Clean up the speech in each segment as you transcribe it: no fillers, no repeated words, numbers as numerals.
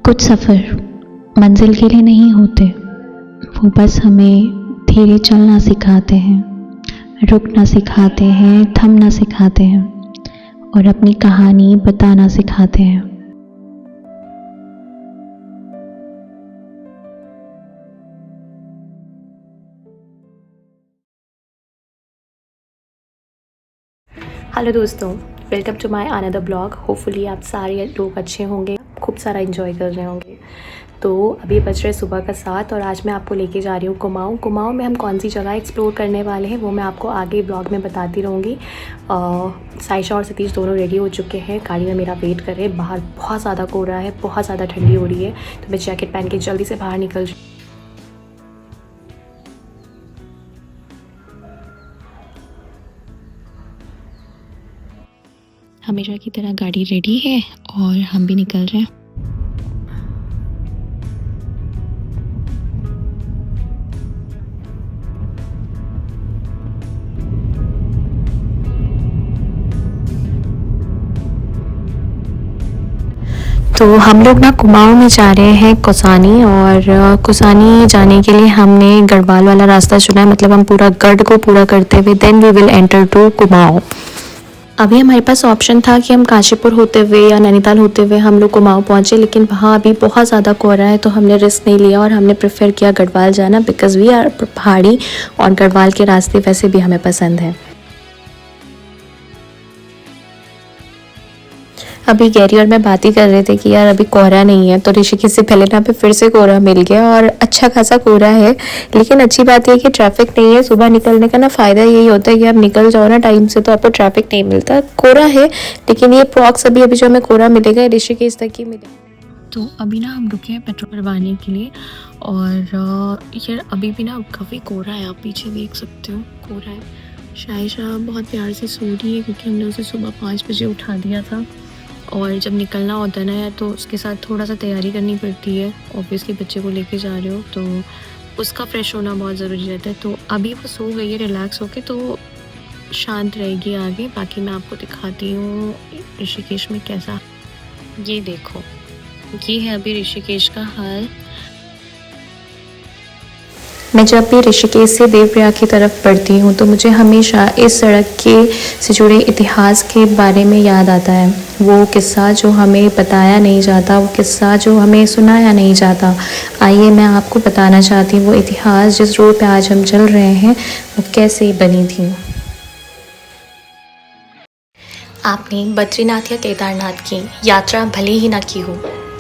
कुछ सफ़र मंजिल के लिए नहीं होते, वो बस हमें धीरे चलना सिखाते हैं, रुकना सिखाते हैं, थमना सिखाते हैं और अपनी कहानी बताना सिखाते हैं। हेलो दोस्तों, welcome to my another blog. Hopefully आप सारे लोग अच्छे होंगे, खूब सारा एंजॉय कर रहे होंगे। तो अभी बज रहे सुबह का 7 और आज मैं आपको लेके जा रही हूँ कुमाऊँ। कुमाऊँ में हम कौन सी जगह एक्सप्लोर करने वाले हैं वो मैं आपको आगे ब्लॉग में बताती रहूँगी। साइशा और सतीश दोनों रेडी हो चुके हैं, गाड़ी में मेरा वेट कर रहे हैं। बाहर बहुत ज़्यादा कोहरा है, बहुत ज़्यादा ठंडी हो रही है, तो मैं जैकेट पहन के जल्दी से बाहर निकल रही। हमेशा की तरह गाड़ी रेडी है और हम भी निकल रहे हैं। तो हम लोग ना कुमाऊँ में जा रहे हैं कौसानी, और कौसानी जाने के लिए हमने गढ़वाल वाला रास्ता चुना है। मतलब हम पूरा गढ़ को पूरा करते हुए then we will enter to Kumaon. अभी हमारे पास ऑप्शन था कि हम काशीपुर होते हुए या नैनीताल होते हुए हम लोग कुमाऊँ पहुँचे, लेकिन वहाँ अभी बहुत ज़्यादा कोहरा है तो हमने रिस्क नहीं लिया और हमने प्रेफर किया गढ़वाल जाना, बिकॉज़ वी आर पहाड़ी और गढ़वाल के रास्ते वैसे भी हमें पसंद है। अभी गैरी और मैं बात ही कर रहे थे कि यार अभी कोहरा नहीं है, तो ऋषिकेश से पहले ना पे फिर से कोहरा मिल गया और अच्छा खासा कोहरा है। लेकिन अच्छी बात है कि ट्रैफिक नहीं है। सुबह निकलने का ना फ़ायदा यही होता है कि आप निकल जाओ ना टाइम से, तो आपको ट्रैफिक नहीं मिलता। कोहरा है लेकिन ये प्रॉक्स अभी जो हमें कोहरा मिलेगा ऋषिकेश तक ही मिलेगा। तो अभी ना हम रुके हैं पेट्रोल भरवाने के लिए, और यार अभी भी ना काफ़ी कोहरा है, आप पीछे देख सकते हो कोहरा है। शायशा बहुत प्यार से सो रही है क्योंकि हमने उसे सुबह 5 बजे उठा दिया था, और जब निकलना होता है ना यार तो उसके साथ थोड़ा सा तैयारी करनी पड़ती है। ऑब्वियसली बच्चे को लेके जा रहे हो तो उसका फ्रेश होना बहुत ज़रूरी रहता है। तो अभी वो सो गई है रिलैक्स होके, तो शांत रहेगी आगे। बाकी मैं आपको दिखाती हूँ ऋषिकेश में कैसा। ये देखो, ये है अभी ऋषिकेश का हाल। मैं जब भी ऋषिकेश से देवप्रयाग की तरफ बढ़ती हूँ तो मुझे हमेशा इस सड़क के से जुड़े इतिहास के बारे में याद आता है। वो किस्सा जो हमें बताया नहीं जाता, वो किस्सा जो हमें सुनाया नहीं जाता। आइए मैं आपको बताना चाहती हूँ वो इतिहास जिस रोड पे आज हम चल रहे हैं वो कैसे बनी थी। आपने बद्रीनाथ या केदारनाथ की यात्रा भले ही ना की हो,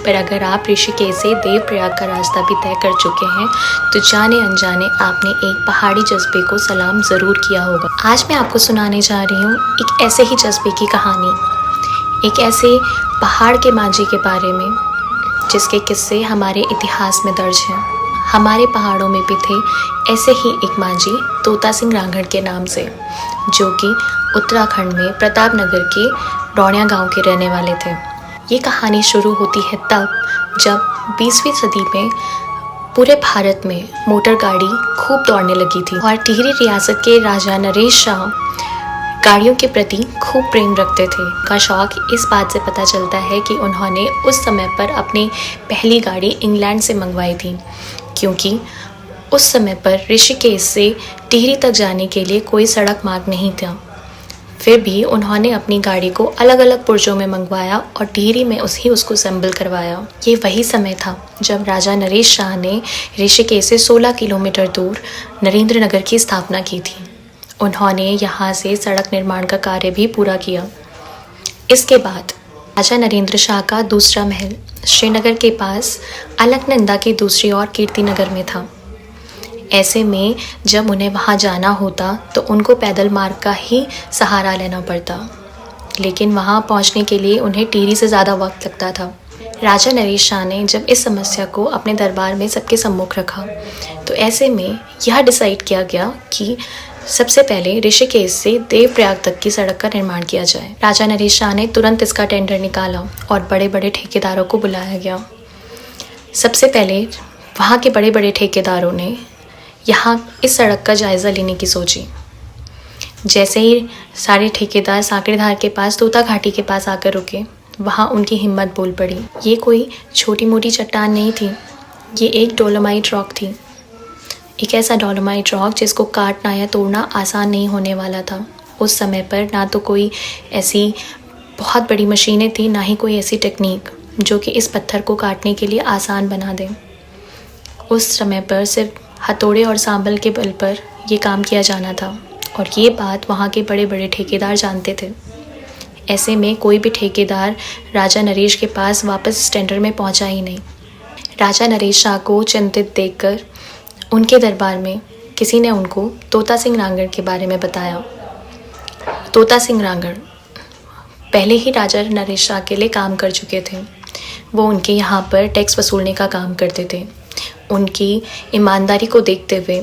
पर अगर आप ऋषिकेश से देवप्रयाग का रास्ता भी तय कर चुके हैं तो जाने अनजाने आपने एक पहाड़ी जज्बे को सलाम ज़रूर किया होगा। आज मैं आपको सुनाने जा रही हूँ एक ऐसे ही जज्बे की कहानी, एक ऐसे पहाड़ के मांझी के बारे में जिसके किस्से हमारे इतिहास में दर्ज हैं। हमारे पहाड़ों में भी थे ऐसे ही एक मांझी तोता सिंह रांगड़ के नाम से, जो कि उत्तराखंड में प्रतापनगर के डौणिया गाँव के रहने वाले थे। ये कहानी शुरू होती है तब जब 20वीं सदी में पूरे भारत में मोटर गाड़ी खूब दौड़ने लगी थी और टिहरी रियासत के राजा नरेश शाह गाड़ियों के प्रति खूब प्रेम रखते थे। का शौक इस बात से पता चलता है कि उन्होंने उस समय पर अपनी पहली गाड़ी इंग्लैंड से मंगवाई थी, क्योंकि उस समय पर ऋषिकेश से टिहरी तक जाने के लिए कोई सड़क मार्ग नहीं था। फिर भी उन्होंने अपनी गाड़ी को अलग अलग पुर्जों में मंगवाया और टिहरी में उसको असेंबल करवाया। ये वही समय था जब राजा नरेश शाह ने ऋषिकेश से 16 किलोमीटर दूर नरेंद्र नगर की स्थापना की थी। उन्होंने यहाँ से सड़क निर्माण का कार्य भी पूरा किया। इसके बाद राजा नरेंद्र शाह का दूसरा महल श्रीनगर के पास अलकनंदा की दूसरी ओर कीर्तिनगर में था। ऐसे में जब उन्हें वहाँ जाना होता तो उनको पैदल मार्ग का ही सहारा लेना पड़ता, लेकिन वहाँ पहुँचने के लिए उन्हें टिहरी से ज़्यादा वक्त लगता था। राजा नरेश शाह ने जब इस समस्या को अपने दरबार में सबके सम्मुख रखा तो ऐसे में यह डिसाइड किया गया कि सबसे पहले ऋषिकेश से देवप्रयाग तक की सड़क का निर्माण किया जाए। राजा नरेश शाह ने तुरंत इसका टेंडर निकाला और बड़े बड़े ठेकेदारों को बुलाया गया। सबसे पहले वहाँ के बड़े बड़े ठेकेदारों ने यहाँ इस सड़क का जायज़ा लेने की सोची। जैसे ही सारे ठेकेदार साकड़ीधार के पास तोता घाटी के पास आकर रुके वहाँ उनकी हिम्मत बोल पड़ी। ये कोई छोटी मोटी चट्टान नहीं थी, ये एक डोलोमाइट रॉक थी। एक ऐसा डोलोमाइट रॉक जिसको काटना या तोड़ना आसान नहीं होने वाला था। उस समय पर ना तो कोई ऐसी बहुत बड़ी मशीनें थी, ना ही कोई ऐसी टेक्निक जो कि इस पत्थर को काटने के लिए आसान बना दे। उस समय पर सिर्फ हथौड़े और सांबल के बल पर ये काम किया जाना था और ये बात वहाँ के बड़े बड़े ठेकेदार जानते थे। ऐसे में कोई भी ठेकेदार राजा नरेश के पास वापस टेंडर में पहुँचा ही नहीं। राजा नरेश शाह को चिंतित देखकर उनके दरबार में किसी ने उनको तोता सिंह नांगड़ के बारे में बताया। तोता सिंह नांगड़ पहले ही राजा नरेश शाह के लिए काम कर चुके थे। वो उनके यहाँ पर टैक्स वसूलने का काम करते थे। उनकी ईमानदारी को देखते हुए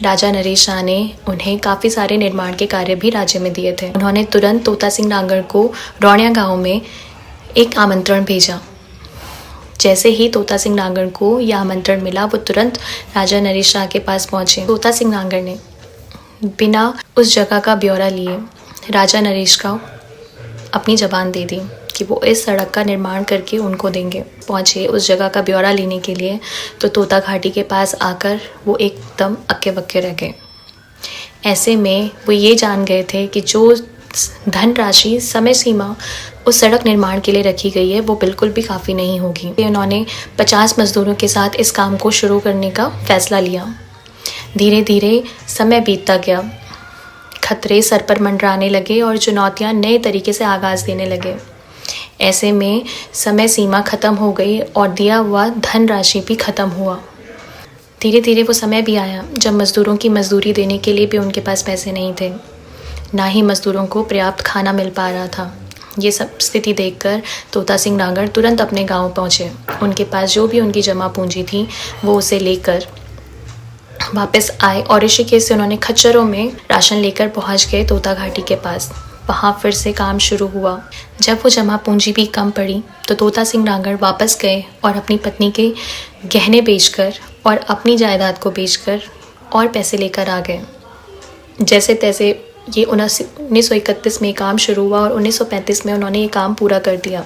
राजा नरेश शाह ने उन्हें काफ़ी सारे निर्माण के कार्य भी राज्य में दिए थे। उन्होंने तुरंत तोता सिंह नांगड़ को रौनिया गांव में एक आमंत्रण भेजा। जैसे ही तोता सिंह नांगड़ को यह आमंत्रण मिला, वो तुरंत राजा नरेश शाह के पास पहुँचे। तोता सिंह नांगड़ ने बिना उस जगह का ब्यौरा लिए राजा नरेश का अपनी ज़बान दे दी कि वो इस सड़क का निर्माण करके उनको देंगे। पहुँचे उस जगह का ब्यौरा लेने के लिए तो तोता घाटी के पास आकर वो एकदम अक्के बक्के रह गए। ऐसे में वो ये जान गए थे कि जो धनराशि समय सीमा उस सड़क निर्माण के लिए रखी गई है वो बिल्कुल भी काफ़ी नहीं होगी। उन्होंने 50 मज़दूरों के साथ इस काम को शुरू करने का फ़ैसला लिया। धीरे धीरे समय बीतता गया, खतरे सर पर मंडराने लगे और चुनौतियाँ नए तरीके से आगाज़ देने लगे। ऐसे में समय सीमा ख़त्म हो गई और दिया हुआ धनराशि भी ख़त्म हुआ। धीरे धीरे वो समय भी आया जब मज़दूरों की मज़दूरी देने के लिए भी उनके पास पैसे नहीं थे, ना ही मज़दूरों को पर्याप्त खाना मिल पा रहा था। ये सब स्थिति देखकर तोता सिंह नांगड़ तुरंत अपने गांव पहुँचे। उनके पास जो भी उनकी जमा पूंजी थी वो उसे लेकर वापस आए और ऋषिकेश से उन्होंने खच्चरों में राशन लेकर पहुंच गए तोता घाटी के पास। वहाँ फिर से काम शुरू हुआ। जब वो जमा पूंजी भी कम पड़ी तो तोता सिंह नांगड़ वापस गए और अपनी पत्नी के गहने बेचकर और अपनी जायदाद को बेचकर और पैसे लेकर आ गए। जैसे तैसे ये 1931 में काम शुरू हुआ और 1935 में उन्होंने ये काम पूरा कर दिया।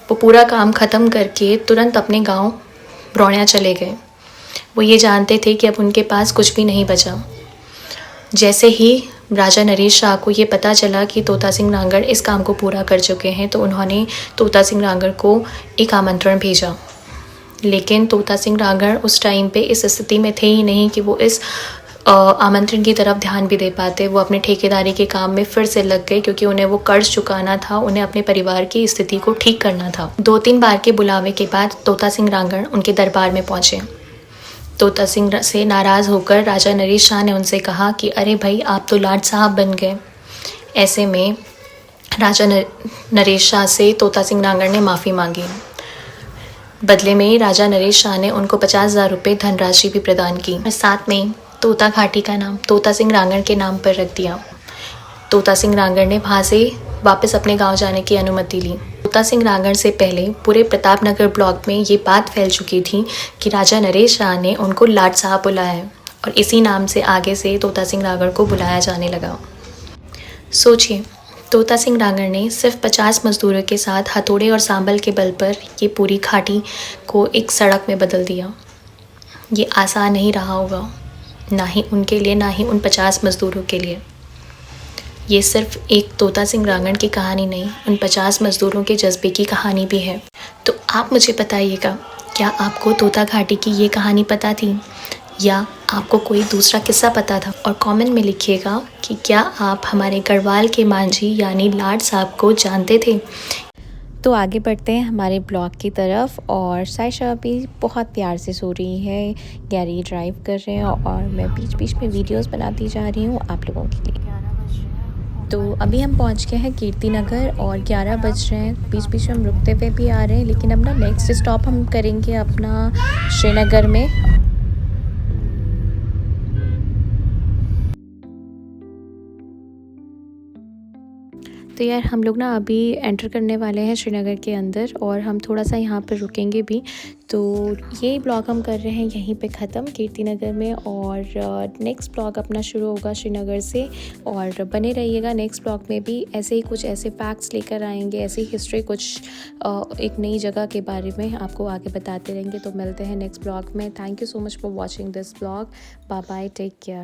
वो पूरा काम ख़त्म करके तुरंत अपने गाँव रौनिया चले गए। वो ये जानते थे कि अब उनके पास कुछ भी नहीं बचा। जैसे ही राजा नरेश शाह को ये पता चला कि तोता सिंह नांगड़ इस काम को पूरा कर चुके हैं तो उन्होंने तोता सिंह नांगड़ को एक आमंत्रण भेजा। लेकिन तोता सिंह नांगड़ उस टाइम पे इस स्थिति में थे ही नहीं कि वो इस आमंत्रण की तरफ ध्यान भी दे पाते। वो अपने ठेकेदारी के काम में फिर से लग गए क्योंकि उन्हें वो कर्ज चुकाना था, उन्हें अपने परिवार की स्थिति को ठीक करना था। 2-3 बार के बुलावे के बाद तोता सिंह नांगड़ उनके दरबार में पहुँचे। तोता सिंह से नाराज़ होकर राजा नरेश शाह ने उनसे कहा कि अरे भाई, आप तो लाट साहब बन गए। ऐसे में राजा नरेश शाह से तोता सिंह नांगड़ ने माफ़ी मांगी। बदले में राजा नरेश शाह ने उनको 50,000 रुपये धनराशि भी प्रदान की और साथ में तोता घाटी का नाम तोता सिंह नांगड़ के नाम पर रख दिया। तोता सिंह नांगड़ ने वहाँ से वापस अपने गांव जाने की अनुमति ली। तोता सिंह नांगड़ से पहले पूरे प्रतापनगर ब्लॉक में ये बात फैल चुकी थी कि राजा नरेश शाह ने उनको लाट साहब बुलाया है और इसी नाम से आगे से तोता सिंह नांगड़ को बुलाया जाने लगा। सोचिए, तोता सिंह नांगड़ ने सिर्फ 50 मज़दूरों के साथ हथौड़े और सांबल के बल पर ये पूरी घाटी को एक सड़क में बदल दिया। ये आसान नहीं रहा होगा, ना ही उनके लिए, ना ही उन 50 मज़दूरों के लिए। ये सिर्फ एक तोता सिंह नांगड़ की कहानी नहीं, उन 50 मज़दूरों के जज्बे की कहानी भी है। तो आप मुझे बताइएगा, क्या आपको तोता घाटी की ये कहानी पता थी या आपको कोई दूसरा किस्सा पता था? और कमेंट में लिखिएगा कि क्या आप हमारे गढ़वाल के मांझी यानी लाट साहब को जानते थे। तो आगे बढ़ते हैं हमारे ब्लॉग की तरफ। और सायशा अभी बहुत प्यार से सो रही है, गैरी ड्राइव कर रहे हैं और मैं बीच बीच में वीडियोस बनाती जा रही हूँ आप लोगों के लिए। तो अभी हम पहुँच गए हैं कीर्ति नगर और 11 बज रहे हैं। बीच बीच में हम रुकते हुए भी आ रहे हैं, लेकिन अब ना नेक्स्ट स्टॉप हम करेंगे अपना श्रीनगर में। तो तो यार हम लोग ना अभी एंटर करने वाले हैं श्रीनगर के अंदर और हम थोड़ा सा यहाँ पर रुकेंगे भी। तो ये ब्लॉग हम कर रहे हैं यहीं पे ख़त्म कीर्ति नगर में, और नेक्स्ट ब्लॉग अपना शुरू होगा श्रीनगर से। और बने रहिएगा, नेक्स्ट ब्लॉग में भी ऐसे ही कुछ ऐसे फैक्ट्स लेकर आएंगे, ऐसी हिस्ट्री कुछ एक नई जगह के बारे में आपको आगे बताते रहेंगे। तो मिलते हैं नेक्स्ट ब्लॉग में। Thank you so much for watching this blog. Bye bye, take care.